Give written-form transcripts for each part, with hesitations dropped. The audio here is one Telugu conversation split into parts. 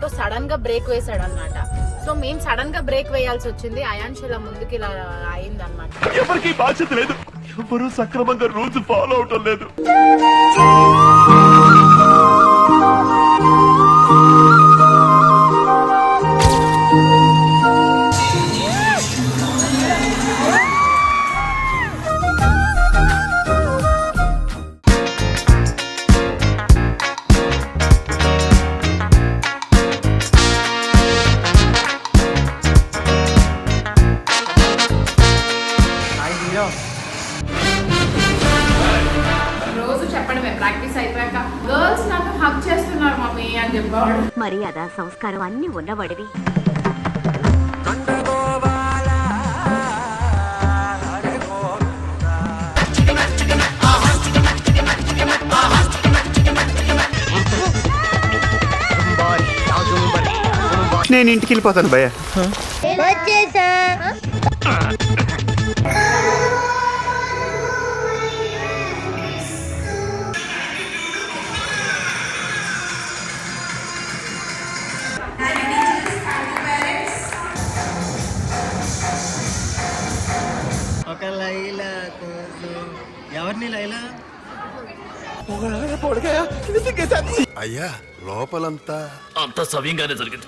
ఆటో సడన్ గా బ్రేక్ వేసాడు అనమాట. సో మేము సడన్ గా బ్రేక్ వేయాల్సి వచ్చింది. అయాన్ష్ ఇలా ముందుకి ఇలా అయింది అనమాట. ఎవరికి బాధ్యత లేదు, ఎవరు సక్రమంగా రూల్స్ ఫాలో అవటం లేదు. రోజు చెప్పడమే ప్రాక్టీస్ అయిపోయాక, గర్ల్స్ నాకు హక్ చేస్తున్నారు మమ్మీ అని చెప్పాడు. మర్యాద సంస్కారం అన్ని ఉన్నవాడివి. నేను ఇంటికి వెళ్ళిపోతాను భయ్య. ఒక లైలా కోసం. ఎవరిని లైలా? అయ్యా లోపలంతా అంత సవ్యంగానే జరిగింది.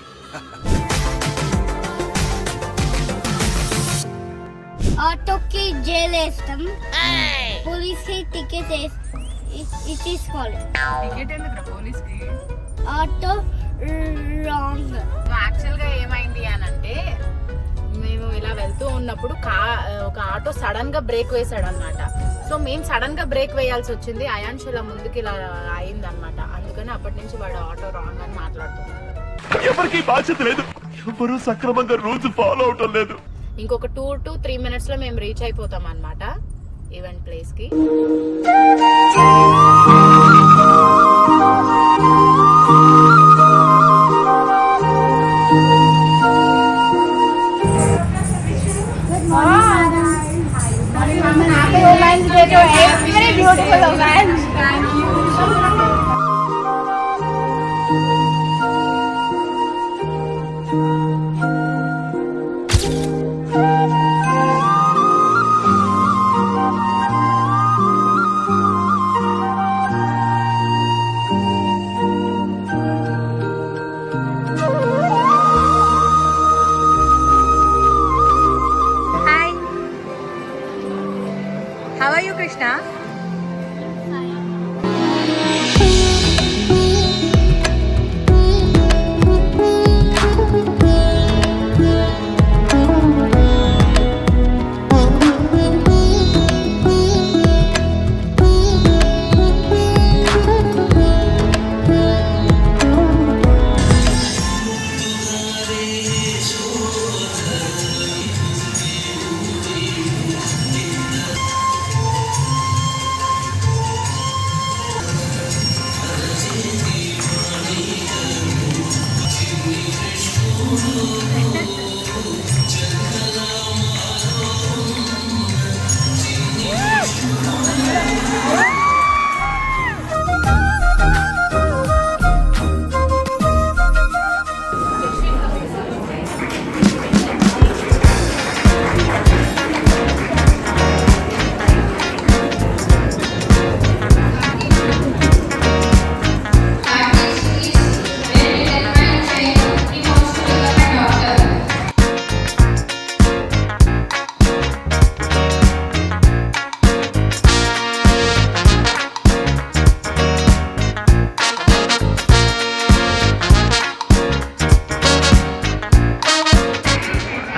ఆటోకి జైలు వేస్తాం, పోలీస్ కి టికెట్ తీసుకోవాలి. టికెట్ ఎందుకు పోలీస్ కి? Auto wrong. యాక్చువల్ గా ఏమైంది అని అంటే, మేము ఇలా వెళ్తూ ఉన్నప్పుడు ఒక ఆటో సడన్ గా బ్రేక్ వేసాడు అనమాట. సో మేము సడన్ గా బ్రేక్ వేయాల్సి వచ్చింది. అయాన్ష్ ఇలా ముందుకి ఇలా అయింది అనమాట. అందుకని అప్పటి నుంచి వాడు ఆటో రాంగ్ అని మాట్లాడుతున్నాడు. ఎవరికి బాధ్యత లేదు, ఎవరు సక్రమంగా రూల్స్ ఫాలో అవటం లేదు. ఇంకొక 2 to 3 minutes లో మేము రీచ్ అయిపోతాం అన్నమాట ఈవెంట్ ప్లేస్ కి. How are you, Krishna?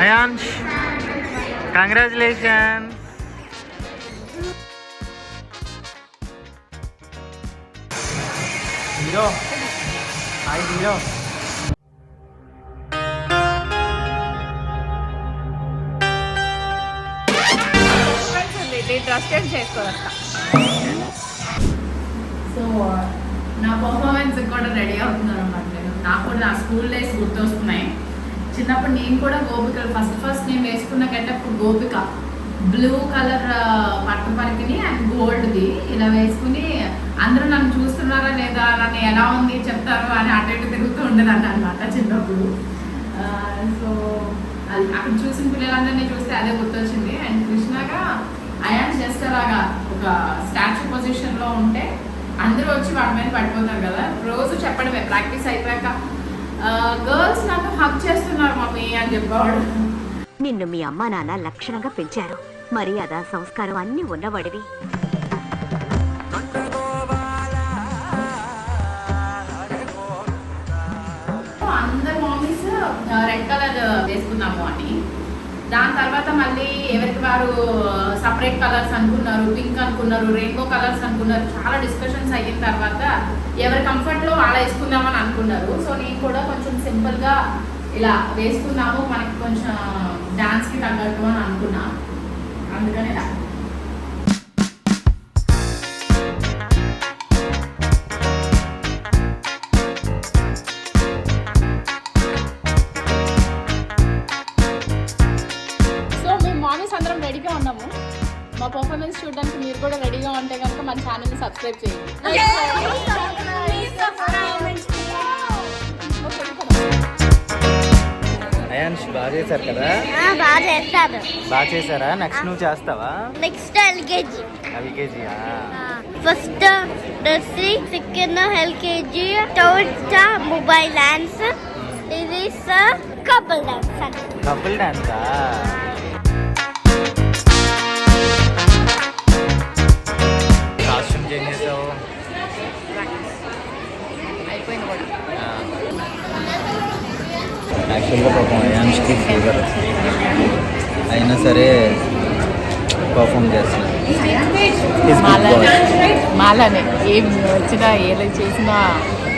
Ayansh, congratulations. Hero, hi hero. Trusted చేసుకోవాలట. సో నా పర్ఫార్మెన్స్ కూడా రెడీ అవుతున్నాను అనమాట. నాకు కూడా నా స్కూల్ డేస్ గుర్తొస్తున్నాయి. చిన్నప్పుడు నేను కూడా గోపిక, ఫస్ట్ నేను వేసుకున్న గెటప్ గోపిక, బ్లూ కలర్ పట్టు పరికిని అండ్ గోల్డ్ది ఇలా వేసుకుని అందరూ నన్ను చూస్తున్నారా లేదా, నన్ను ఎలా ఉంది చెప్తారు అని అటు ఇటు తిరుగుతూ ఉండేదాన్ని అనమాట చిన్నప్పుడు. సో అది అక్కడ చూసిన పిల్లలందరినీ చూస్తే అదే గుర్తొచ్చింది. అండ్ కృష్ణగా అయాన్ జస్ట్ అలాగా ఒక స్టాచ్యూ పొజిషన్లో ఉంటే అందరూ వచ్చి వాడి మీద పడిపోతారు కదా, రోజు చెప్పడమే ప్రాక్టీస్ అయిపోయాక, గర్ల్స్ నన్ను హక్ చేస్తున్నారు మమ్మీ అని చెప్పేవాడు. నిన్ను మీ అమ్మా నాన్న లక్షణంగా పెంచారు. మర్యాద సంస్కారం అన్ని ఉన్నవాడివి. అందరు మామీస్ రెడ్ కలర్ వేసుకున్నాము అని, దాని తర్వాత మళ్ళీ ఎవరికి వారు సపరేట్ కలర్స్ అనుకున్నారు, పింక్ అనుకున్నారు, రెయిన్బో కలర్స్ అనుకున్నారు. చాలా డిస్కషన్స్ అయిన తర్వాత ఎవరి కంఫర్ట్లో అలా వేసుకుందామని అనుకున్నారు. సో నేను కూడా కొంచెం సింపుల్గా ఇలా వేసుకున్నాము, మనకి కొంచెం డాన్స్కి తగ్గట్టు అని అనుకున్నా. అందుకని ఇలా అందరం రెడీగా ఉన్నాము. మా పర్ఫార్మెన్స్ చూడడానికి మీరు కూడా రెడీగా ఉంటే కనుక మన ఛానల్ని సబ్స్క్రైబ్ చేయండి. అయాన్ష్ బాగా చేశారు కదా? బాగా చేస్తారు. బాగా చేశారా? నెక్స్ట్ నువ్వు చేస్తావా? Next LKG. ఎల్కేజీయా? First nursery, second LKG, third mobile dance, ఇది కపుల్ డాన్స్. కపుల్ డాన్సా? కాస్ట్యూమ్ చేంజ్ చేసావు? అయిపోయింది కూడా. యాక్చువల్గా పాపం అయాన్ష్కి ఫీవర్ అయినా సరే పర్ఫామ్ చేస్తున్నాను. మాలానే ఏం వచ్చినా ఏదో చేసినా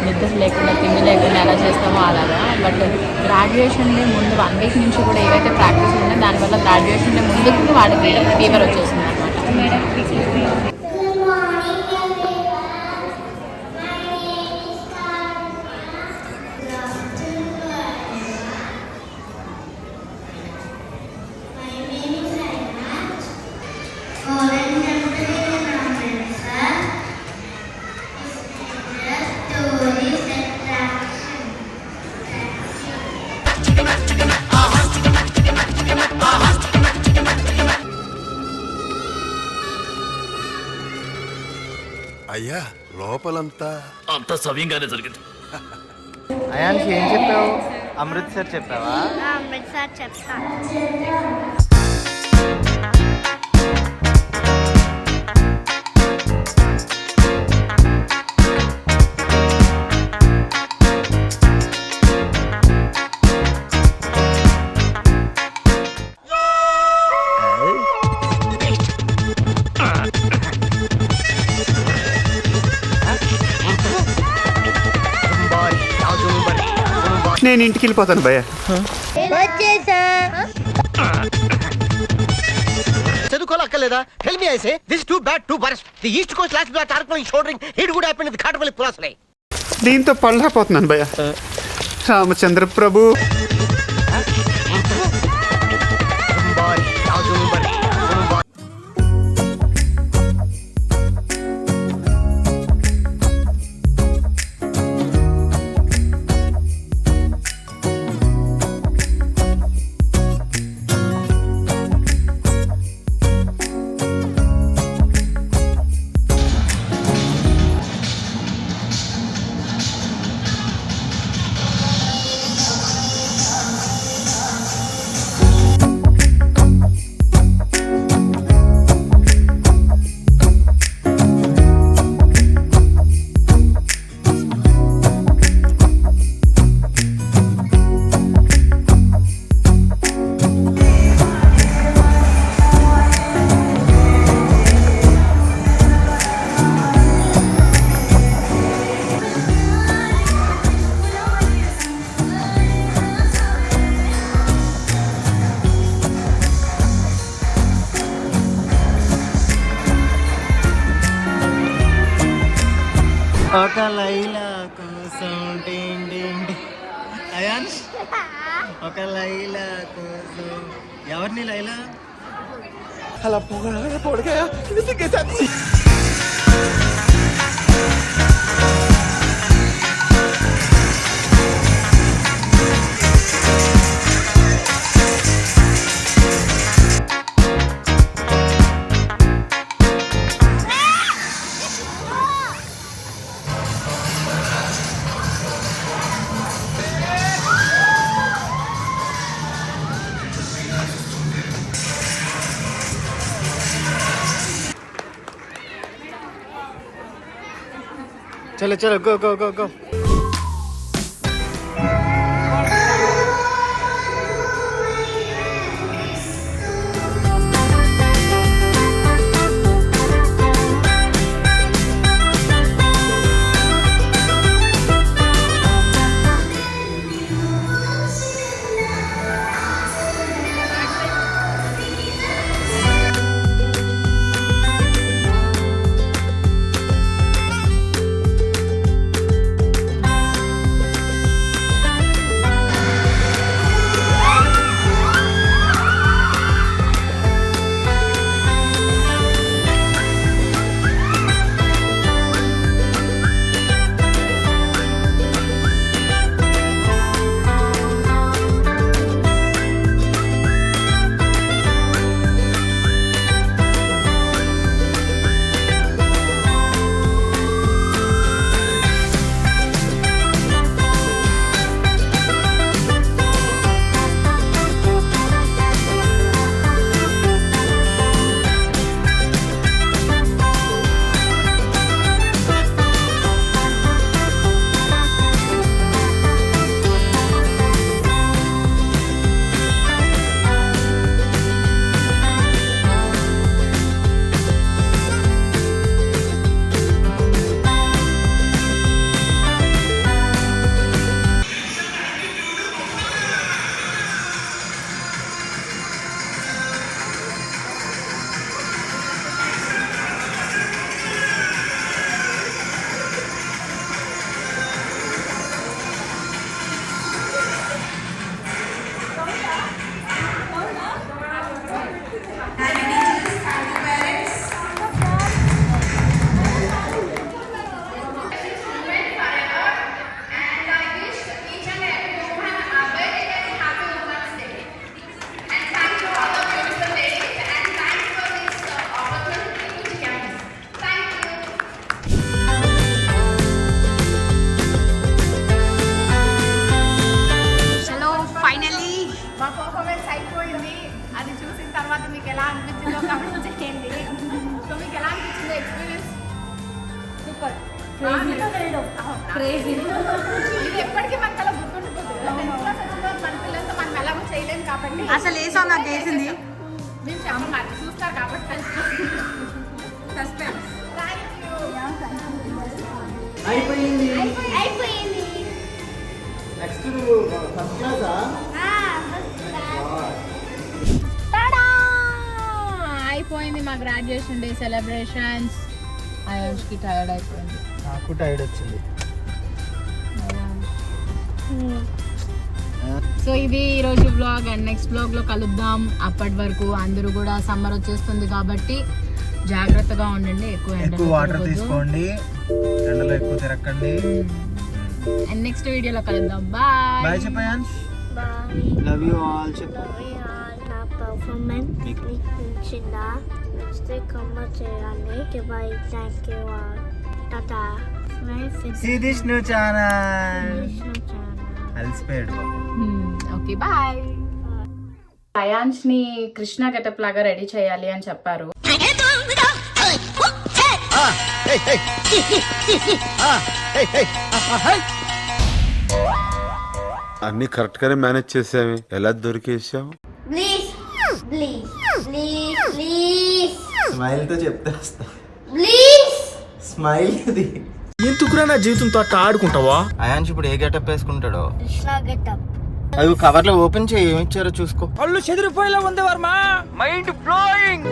నిద్ర లేకుండా తిండి లేకుండా ఎలా చేస్తామో అలాగా. బట్ గ్రాడ్యుయేషన్ డే ముందు 1 వీక్ నుంచి కూడా ఏవైతే ప్రాక్టీస్ ఉన్నాయో దానివల్ల గ్రాడ్యుయేషన్ డే ముందుకు వాడికి ఫీవర్ వచ్చేసింది అనమాట. అయ్యా లోపలంతా అంత సవ్యంగానే జరిగింది. అయాన్ష్ ఏం చెప్పావు? అమృత్సర్ చెప్పావా? అమృత్సర్ చెప్తా. నేను ఇంటికి వెళ్ళిపోతాను భయ్య. చదువుకోలేదా? Tell me I say this too bad too worst. The east coast last black oracle shouldering hit would happen with కాటవల్లి పులాసలే. దీంతో పళ్ళపోతున్నాను భయ్య. రామచంద్ర ప్రభు. ఒక లైలా కోసం డింగ్ డింగ్. అయాన్ష్ ఒక లైలా కోసం. ఎవరిని లైలా? అలా పొడగా సిగ్గేశాను. చలో చలో గో గో గో గో. మా పర్ఫార్మెన్స్ అయిపోయింది. అది చూసిన తర్వాత మీకు ఎలా అనిపించిందో కామెంట్ చేయండి. సో మీకు ఎలా అనిపించింది ఎక్స్పీరియన్స్? సూపర్. ఇది ఎప్పటికీ మనకు అలా గుర్తుండిపోతుంది. మన పిల్లలతో మనం ఎలాగో చేయలేము కాబట్టి అసలు ఏ సాంగ్ నాకు చేసింది మేము చెప్పమాలి, చూస్తారు కాబట్టి సస్పెన్స్. అయిపోయింది. అయిపోయింది. నెక్స్ట్ ఫస్ట్ క్లాసా? అయిపోయింది మా గ్రాడ్యుయేషన్ డే సెలబ్రేషన్స్. ఆయుష్కి టైర్డ్ అయిపోయింది. నాకు టైర్డ్ వచ్చింది. సో ఇది ఈరోజు బ్లాగ్ అండ్ నెక్స్ట్ బ్లాగ్లో కలుద్దాం. అప్పటి వరకు అందరూ కూడా సమ్మర్ వచ్చేస్తుంది కాబట్టి జాగ్రత్తగా ఉండండి. ఎక్కువ వాటర్ తీసుకోండి, ఎండలో ఎక్కువ తిరగండి. అండ్ నెక్స్ట్ వీడియోలో కలుద్దాం. బాయ్. బాయ్ చెప్పాను. బాయ్. లవ్ యూ ఆల్ చెప్పు. నా పర్ఫార్మెన్స్ మీకు నచ్చిందా? నచ్చితే కామెంట్ చేయండి. Bye. Thank you all. Tata. Sridishnu channel అల్స్పేడ్. Okay bye. అయాన్స్ ని కృష్ణ గెటప్ లాగా రెడీ చేయాలి అని చెప్పారు. అన్ని కరెక్ట్ గానే మేనేజ్ చేసావి. ఎలా దొరికేసావు? Please please please please smile తో చెప్తే వస్తా. ప్లీజ్ స్మైల్ ఇది. ఎందుకురా నా జీవితంతో అట్లా ఆడుకుంటావా? అయాన్స్ ఇప్పుడు ఏ గెటప్ వేసుకుంటాడో? కృష్ణ గెటప్. అది కవర్ లో ఓపెన్ చేయి, ఏమి ఇచ్చారో చూసుకో. పళ్ళు చెదిరిపోయేలా ఉంది వర్మ. Mind blowing.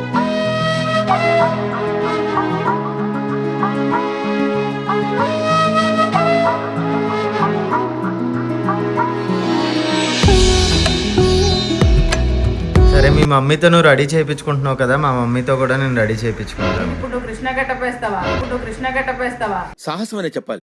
సరే మీ మమ్మీతో నువ్వు రెడీ చేయించుకుంటున్నావు కదా, మా మమ్మీతో కూడా నేను రెడీ చేయించుకుంటాను. ఇప్పుడు కృష్ణ గట్టపేస్తావా? సాహసం అనే చెప్పాలి.